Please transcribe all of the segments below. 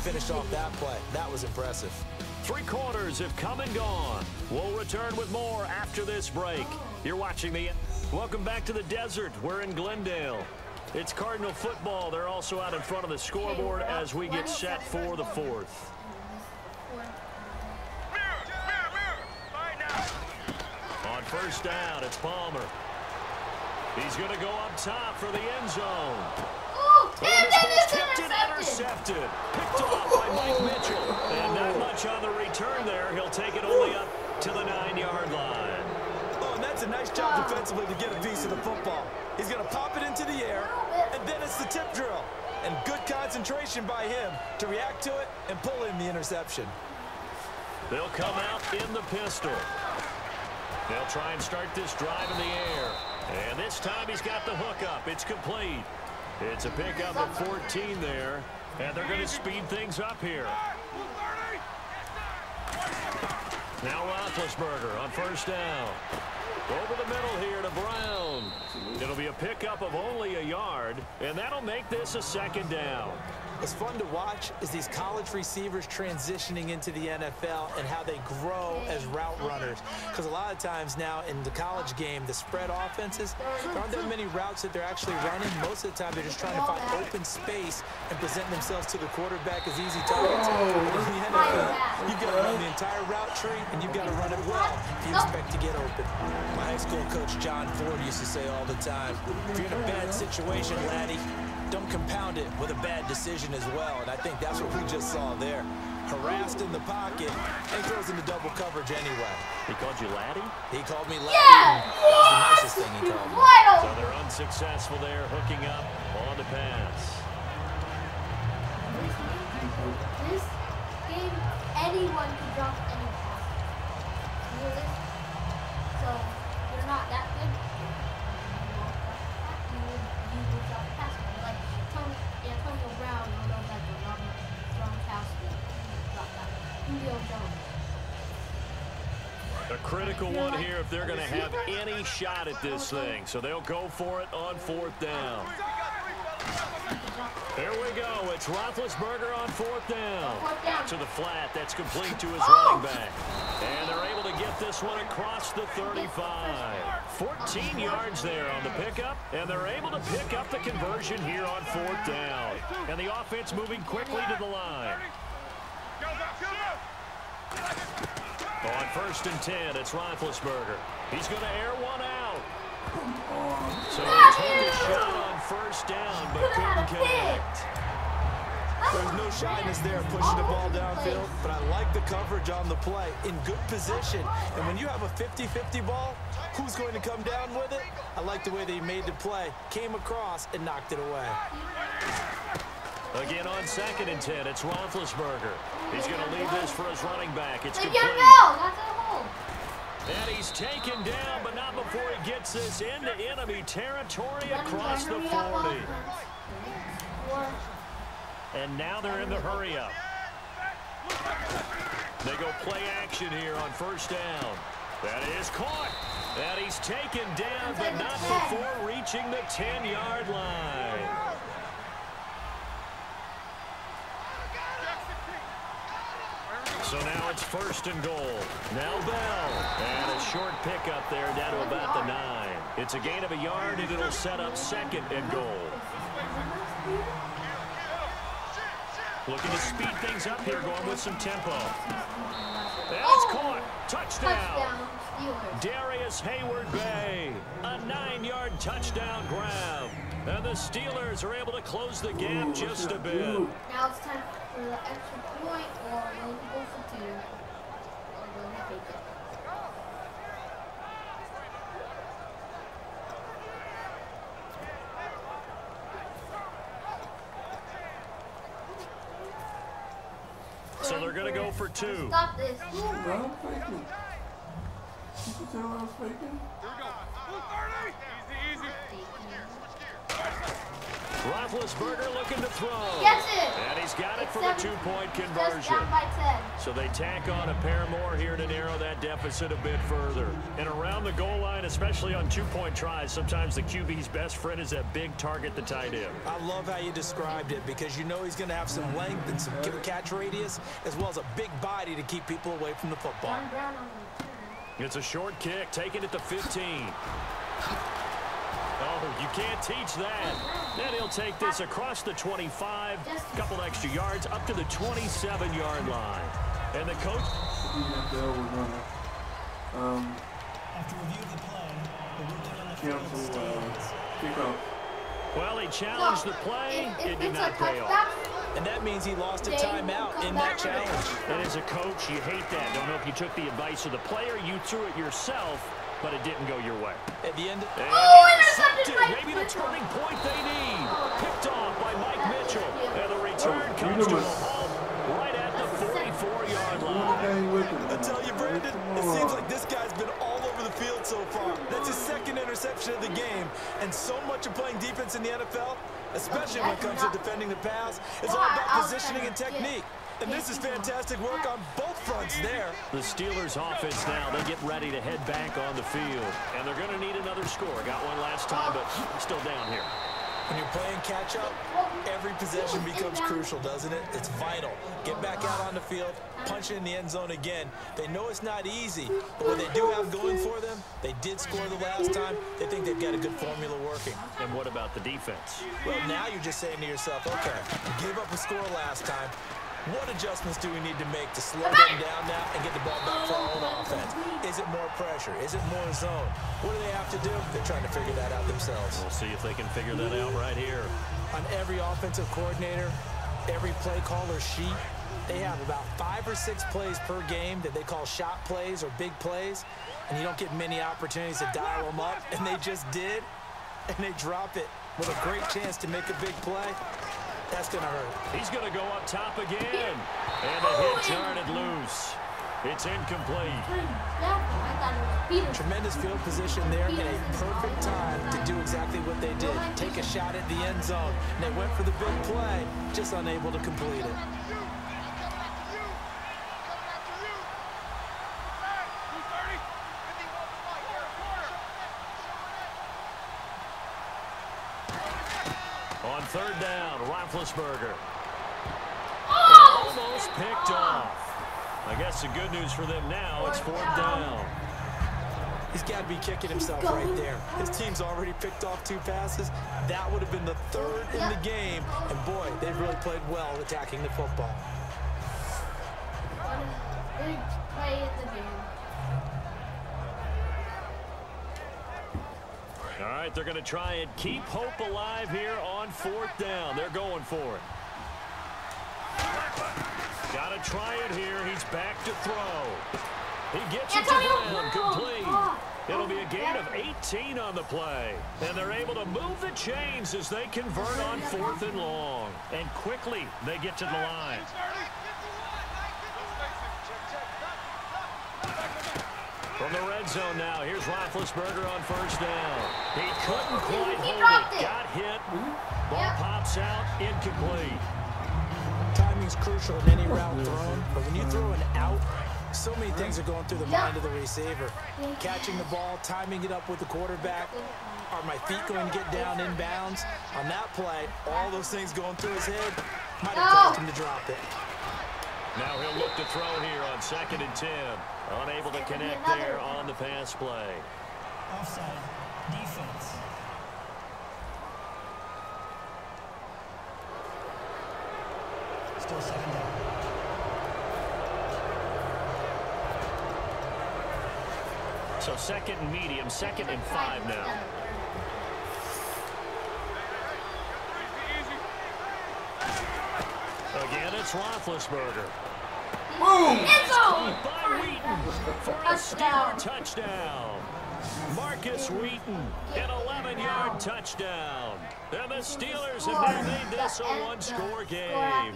finished off that play. That was impressive. 3 quarters have come and gone. We'll return with more after this break. You're watching the... Welcome back to the desert. We're in Glendale. It's Cardinal football. They're also out in front of the scoreboard as we get set for the 4th. On first down, it's Palmer. He's going to go up top for the end zone. Intercepted. Picked off by Mike Mitchell. And not much on the return there. He'll take it only up to the 9-yard line. Oh, and that's a nice job defensively to get a piece of the football. He's going to pop it into the air, and then it's the tip drill. And good concentration by him to react to it and pull in the interception. They'll come out in the pistol. They'll try and start this drive in the air. And this time he's got the hook up. It's complete. It's a pickup at 14 there. And they're going to speed things up here. Now Roethlisberger on first down. Over the middle here to Brown. It'll be a pickup of only a yard, and that'll make this a 2nd down. What's fun to watch is these college receivers transitioning into the NFL and how they grow as route runners. Because a lot of times now in the college game, the spread offenses, there aren't that many routes that they're actually running. Most of the time, they're just trying to find open space and present themselves to the quarterback as easy targets. In the NFL, you've got to run the entire route tree, and you've got to run it well if you expect to get open. My high school coach, John Ford, used to say all the time, if you're in a bad situation, laddie, don't compound it with a bad decision as well, and I think that's what we just saw there. Harassed in the pocket and throws into double coverage anyway. He called you laddie? He called me laddie. Yeah! That was the nicest thing he called me. So they're unsuccessful there, hooking up on the pass. This game, anyone can drop any pass. You hear this? So, you're not that good. You will drop a pass. Like Antonio Brown, or like Gronkowski, drop that. Julio Jones. A critical one here if they're going to have any shot at this thing. So they'll go for it on 4th down. There we go. It's Roethlisberger on 4th down. To the flat. That's complete to his running back. And they're able to get this one across the 35. 14 yards there on the pickup. And they're able to pick up the conversion here on 4th down. And the offense moving quickly to the line. On 1st and 10, it's Roethlisberger. He's going to air one out. So he took a shot on 1st down, but couldn't connect. There's no shyness there pushing the ball downfield, but I like the coverage on the play. In good position. And when you have a 50-50 ball, who's going to come down with it? I like the way they made the play. Came across and knocked it away. Again on 2nd and 10, it's Roethlisberger. He's going to leave this for his running back. It's complete. And he's taken down, but not before he gets this into enemy territory across the 40. And now they're in the hurry-up. They go play action here on 1st down. That is caught. And he's taken down, but not before reaching the 10-yard line. So now it's 1st and goal. Now Bell. And a short pickup there down to about the 9. It's a gain of a yard, and it'll set up 2nd and goal. Looking to speed things up here, going with some tempo. And it's caught. Touchdown. Darius Hayward-Bay. A 9-yard touchdown grab. And the Steelers are able to close the gap just a bit. Now it's time for the extra point, or will we go for 2? Or will we take it? So they're going to go for 2. Stop this. Bro, I'm faking. You can tell I was faking. Here we go. 230. Easy, easy. Roethlisberger looking to throw. Gets it. And he's got it for the two-point conversion. Down by 10. So they tack on a pair more here to narrow that deficit a bit further. And around the goal line, especially on two-point tries, sometimes the QB's best friend is that big target, the tight end. I love how you described it because you know he's going to have some length and some catch radius as well as a big body to keep people away from the football. It's a short kick, taken at the 15. Oh, you can't teach that. Then he'll take this across the 25, a couple extra yards, up to the 27-yard line. And the coach... After review of the play, the rookie on the field stands. Well, he challenged the play. It did not pay off. And that means he lost a timeout in that challenge. And as a coach, you hate that. Don't know if you took the advice of the player, you threw it yourself, but it didn't go your way. At the end, intercepted! Maybe the turning point they need. Picked off by Mike Mitchell. And the return comes to a halt right at the 44-yard line. I tell you, Brandon, it seems like this guy's been all over the field so far. That's his second interception of the game. And so much of playing defense in the NFL, especially when it comes to defending the pass, is all about positioning and technique. And this is fantastic work on both fronts there. The Steelers offense now, they get ready to head back on the field. And they're going to need another score. Got one last time, but still down here. When you're playing catch-up, every possession becomes crucial, doesn't it? It's vital. Get back out on the field, punch it in the end zone again. They know it's not easy, but what they do have going for them, they did score the last time. They think they've got a good formula working. And what about the defense? Well, now you're just saying to yourself, okay, we gave up a score last time. What adjustments do we need to make to slow them down now and get the ball back for our own offense? Is it more pressure? Is it more zone? What do they have to do? They're trying to figure that out themselves. We'll see if they can figure that out right here. On every offensive coordinator, every play caller sheet, they have about 5 or 6 plays per game that they call shot plays or big plays, and you don't get many opportunities to dial them up, and they just did, and they drop it with a great chance to make a big play. That's going to hurt. He's going to go up top again. And a hit jarred loose. It's incomplete. Tremendous field position there and a perfect time to do exactly what they did. Take a shot at the end zone. And they went for the big play, just unable to complete it. On third down, Roethlisberger. Almost picked off. I guess the good news for them now, it's 4th down. He's got to be kicking himself right there. His team's already picked off 2 passes. That would have been the 3rd in the game. And boy, they've really played well attacking the football. Big play in the game. All right, they're going to try and keep hope alive here on 4th down. They're going for it. Got to try it here. He's back to throw. He gets it to ground, complete. It'll be a gain of 18 on the play. And they're able to move the chains as they convert on 4th and long. And quickly, they get to the line. From the red zone now, here's Roethlisberger on 1st down. He couldn't quite hold it. Got hit. Ball pops out, incomplete. Timing's crucial in any route thrown, but when you throw an out, so many things are going through the mind of the receiver. Catching the ball, timing it up with the quarterback. Are my feet going to get down in bounds? On that play, all those things going through his head might have caused him to drop it. Now he'll look to throw here on 2nd and 10. Unable to connect there on the pass play. Offside. Defense. Still 2nd down. So 2nd and medium, 2nd and 5 now. Again, it's Roethlisberger. By Wheaton for a Steeler touchdown. Marcus Wheaton, an 11-yard touchdown. And the Steelers have now made this a 1-score game.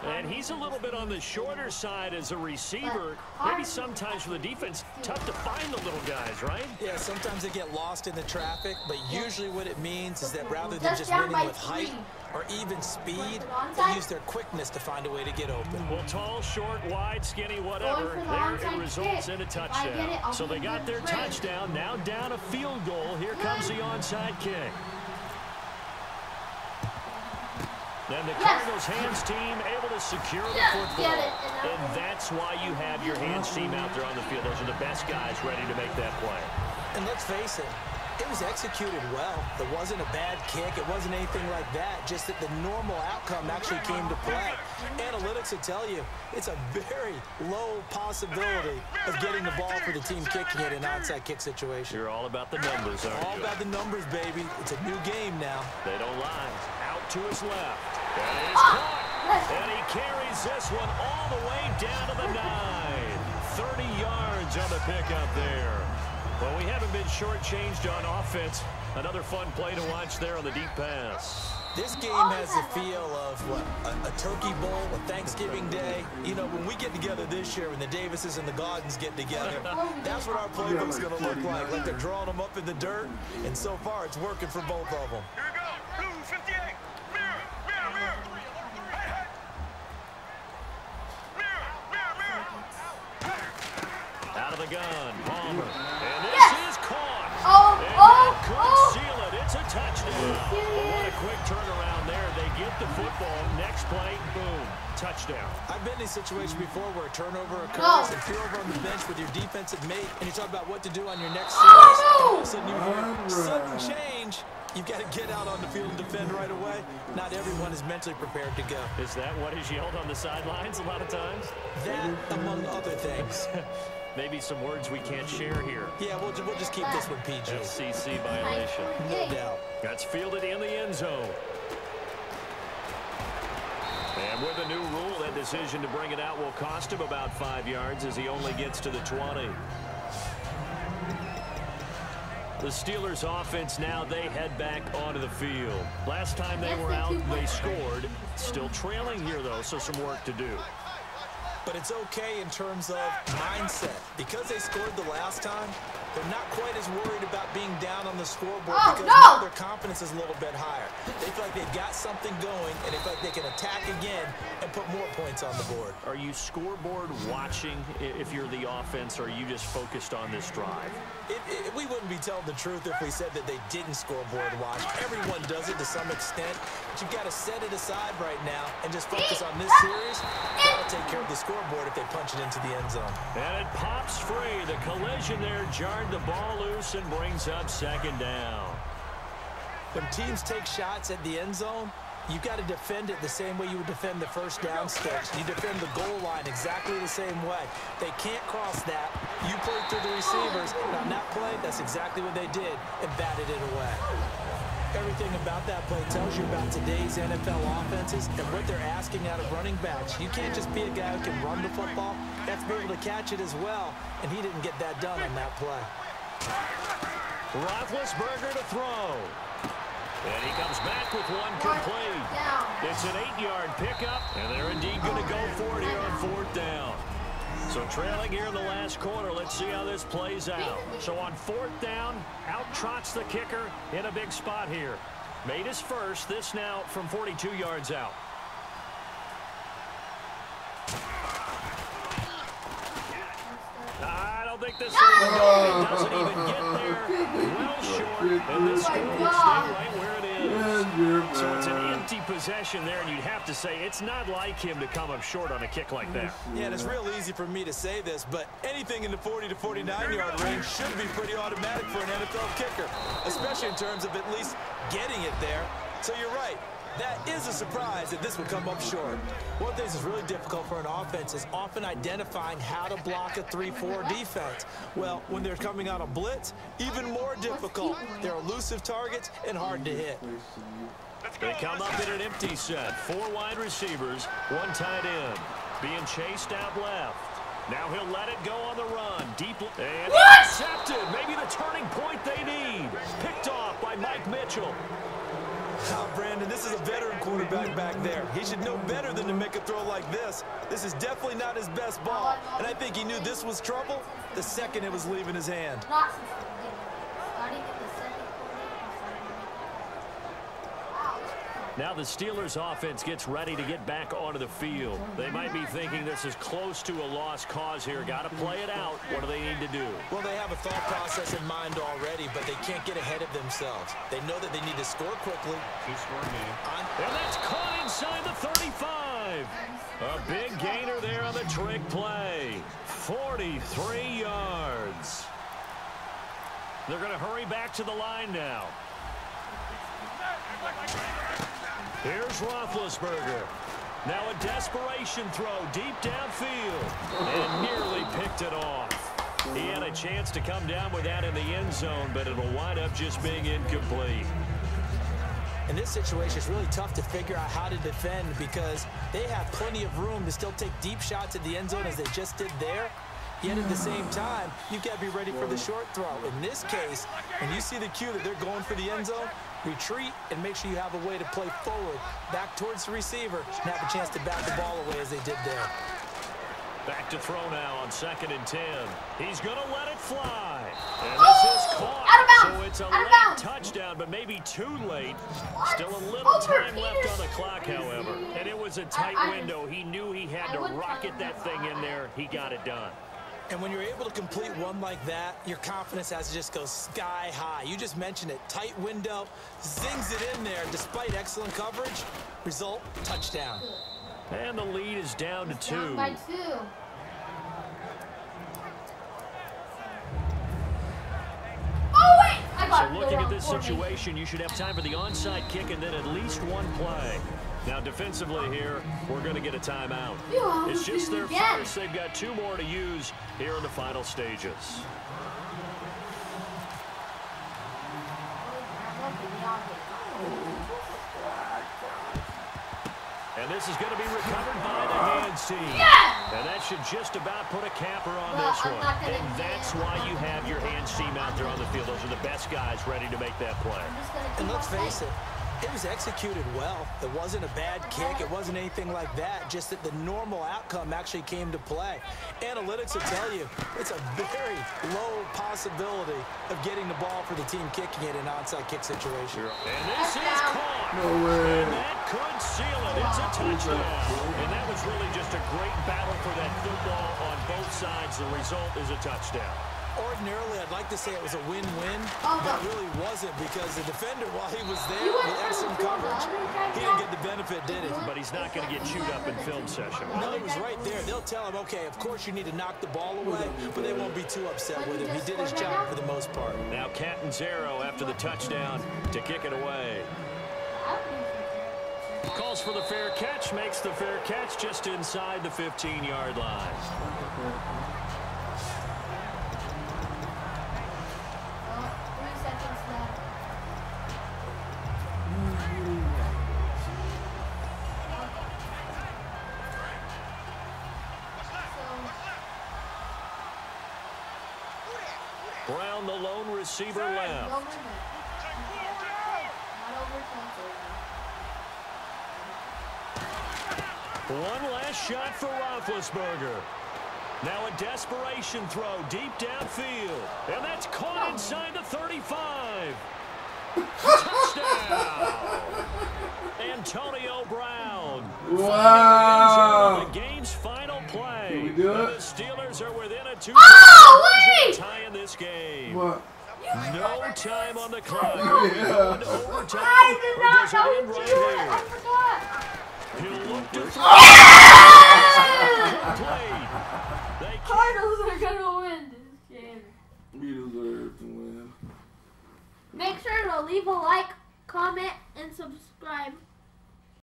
And he's a little bit on the shorter side as a receiver. Maybe sometimes for the defense, tough to find the little guys, right? Yeah, sometimes they get lost in the traffic, but usually what it means is that rather than just winning with height or even speed, they use their quickness to find a way to get open. Well, tall, short, wide, skinny, whatever, there it results in a touchdown. So they got their touchdown, now down a field goal. Here comes the onside kick. And the Cardinals' hands team able to secure the football. And that's why you have your hands team out there on the field. Those are the best guys ready to make that play. And let's face it, it was executed well. It wasn't a bad kick. It wasn't anything like that. Just that the normal outcome actually came to play. Analytics will tell you it's a very low possibility of getting the ball for the team kicking it in an onside kick situation. You're all about the numbers, aren't you? All about the numbers, baby. It's a new game now. They don't lie. Out to his left. And it is caught. And he carries this one all the way down to the 9. 30 yards on the pickup there. Well, we haven't been shortchanged on offense. Another fun play to watch there on the deep pass. This game has the feel of what, a turkey bowl, a Thanksgiving day. You know, when we get together this year, when the Davises and the Gaudens get together, that's what our playbook's going to look like. Like they're drawing them up in the dirt, and so far it's working for both of them. Here we go. Blue 58. Mirror. Mirror. Out of the gun, Palmer. And this is caught. Couldn't seal it. It's a touchdown. Well, what a quick turnaround there. They get the football. Next play, boom, touchdoang. I've been in a situation before where a turnover occurs and you're over on the bench with your defensive mate and you talk about what to do on your next series. All of a sudden you hear sudden change. You've got to get out on the field and defend right away. Not everyone is mentally prepared to go. Is that what is yelled on the sidelines a lot of times? That, among other things. Maybe some words we can't share here. Yeah, we'll just keep this one PG. FCC violation. No doubt. That's fielded in the end zone. And with a new rule, that decision to bring it out will cost him about 5 yards as he only gets to the 20. The Steelers offense now, they head back onto the field. Last time they were out, they scored. Still trailing here, though, so some work to do. But it's okay in terms of mindset. Because they scored the last time, they're not quite as worried about being down on the scoreboard because now their confidence is a little bit higher. They feel like they've got something going, and they feel like they can attack again and put more points on the board. Are you scoreboard watching if you're the offense, or are you just focused on this drive? We wouldn't be telling the truth if we said that they didn't scoreboard watch. Everyone does it to some extent, but you've got to set it aside right now and just focus on this series. That'll take care of the scoreboard if they punch it into the end zone. And it pops free. The collision there jarred the ball loose and brings up second down. When teams take shots at the end zone, you've got to defend it the same way you would defend the first down sticks. You defend the goal line exactly the same way. They can't cross that. You play through the receivers, and on that play, that's exactly what they did, and batted it away. Everything about that play tells you about today's NFL offenses and what they're asking out of running backs. You can't just be a guy who can run the football. You have to be able to catch it as well, and he didn't get that done on that play. Roethlisberger to throw. And he comes back with one complete. It's an 8-yard pickup, and they're indeed going to go for it here on 4th down. So trailing here in the last quarter, let's see how this plays out. So on 4th down, out trots the kicker in a big spot here. Made his first, this now from 42 yards out. I don't think this will even go. It doesn't even get there. Well short, and this score will stay right where it is. So it's an empty possession there, and you'd have to say it's not like him to come up short on a kick like that. Yeah, and it's real easy for me to say this, but anything in the 40 to 49-yard range should be pretty automatic for an NFL kicker, especially in terms of at least getting it there. So you're right. That is a surprise that this would come up short. One of the things that's really difficult for an offense is often identifying how to block a 3-4 defense. Well, when they're coming on a blitz, even more difficult. They're elusive targets and hard to hit. They come up in an empty set. 4 wide receivers, 1 tight end. Being chased out left. Now he'll let it go on the run. Deep and intercepted. Maybe the turning point they need. Picked off by Mike Mitchell. Oh, Brandon, this is a veteran quarterback back there. He should know better than to make a throw like this. This is definitely not his best ball, and I think he knew this was trouble the second it was leaving his hand. Not since the beginning. Starting in the second quarter. Now the Steelers offense gets ready to get back onto the field. They might be thinking this is close to a lost cause here. Got to play it out. What do they need to do? Well, they have a thought process in mind already, but they can't get ahead of themselves. They know that they need to score quickly. Two-score game. And that's caught inside the 35. A big gainer there on the trick play. 43 yards. They're going to hurry back to the line now. Here's Roethlisberger. Now a desperation throw deep downfield. And nearly picked it off. He had a chance to come down with that in the end zone, but it'll wind up just being incomplete. In this situation, it's really tough to figure out how to defend because they have plenty of room to still take deep shots at the end zone as they just did there. Yet at the same time, you've got to be ready for the short throw. In this case, when you see the cue that they're going for the end zone, retreat and make sure you have a way to play forward, back towards the receiver, and have a chance to bat the ball away as they did there. Back to throw now on 2nd and 10. He's going to let it fly. And this is caught. So it's a late touchdown, but maybe too late. Still a little time left on the clock, however. And it was a tight window. He knew he had to rocket that thing in there. He got it done. And when you're able to complete one like that, your confidence has to just go sky high. You just mentioned it. Tight window, zings it in there despite excellent coverage. Result, touchdown. And the lead is down to 2. Down by 2. Oh, wait! So looking at this situation, you should have time for the onside kick and then at least one play. Now defensively here, we're going to get a timeout. It's just their first. They've got 2 more to use here in the final stages. And this is going to be recovered by the hands team. And that should just about put a capper on this one. And that's why you have your hands team out there on the field. Those are the best guys ready to make that play. And let's face it, it was executed well. It wasn't a bad kick. It wasn't anything like that. Just that the normal outcome actually came to play. Analytics will tell you it's a very low possibility of getting the ball for the team kicking it in an onside kick situation. And this is caught. No way. And that could seal it. It's a touchdown. And that was really just a great battle for that football on both sides. The result is a touchdown. Ordinarily, I'd like to say it was a win-win, but it really wasn't because the defender, while he was there with excellent coverage, he didn't get the benefit, did he? But he's not going to get chewed up in film session. No, he was right there. They'll tell him, okay, of course you need to knock the ball away, but they won't be too upset with him. He did his job for the most part. Now Catanzaro after the touchdown to kick it away. Calls for the fair catch, makes the fair catch just inside the 15-yard line. 3 seconds left. Brown, the lone receiver, left. Not over One last shot for Roethlisberger. Now a desperation throw deep downfield. And that's caught inside the 35. Touchdown! Antonio Brown. Wow. The game's final play. Can we do it? The Steelers are within a 2 tie in this game. What? No time on the clock. Yeah. Going to overtime, I did or not does it know end you right did it. I here? forgot. He'll look to throw. Oh!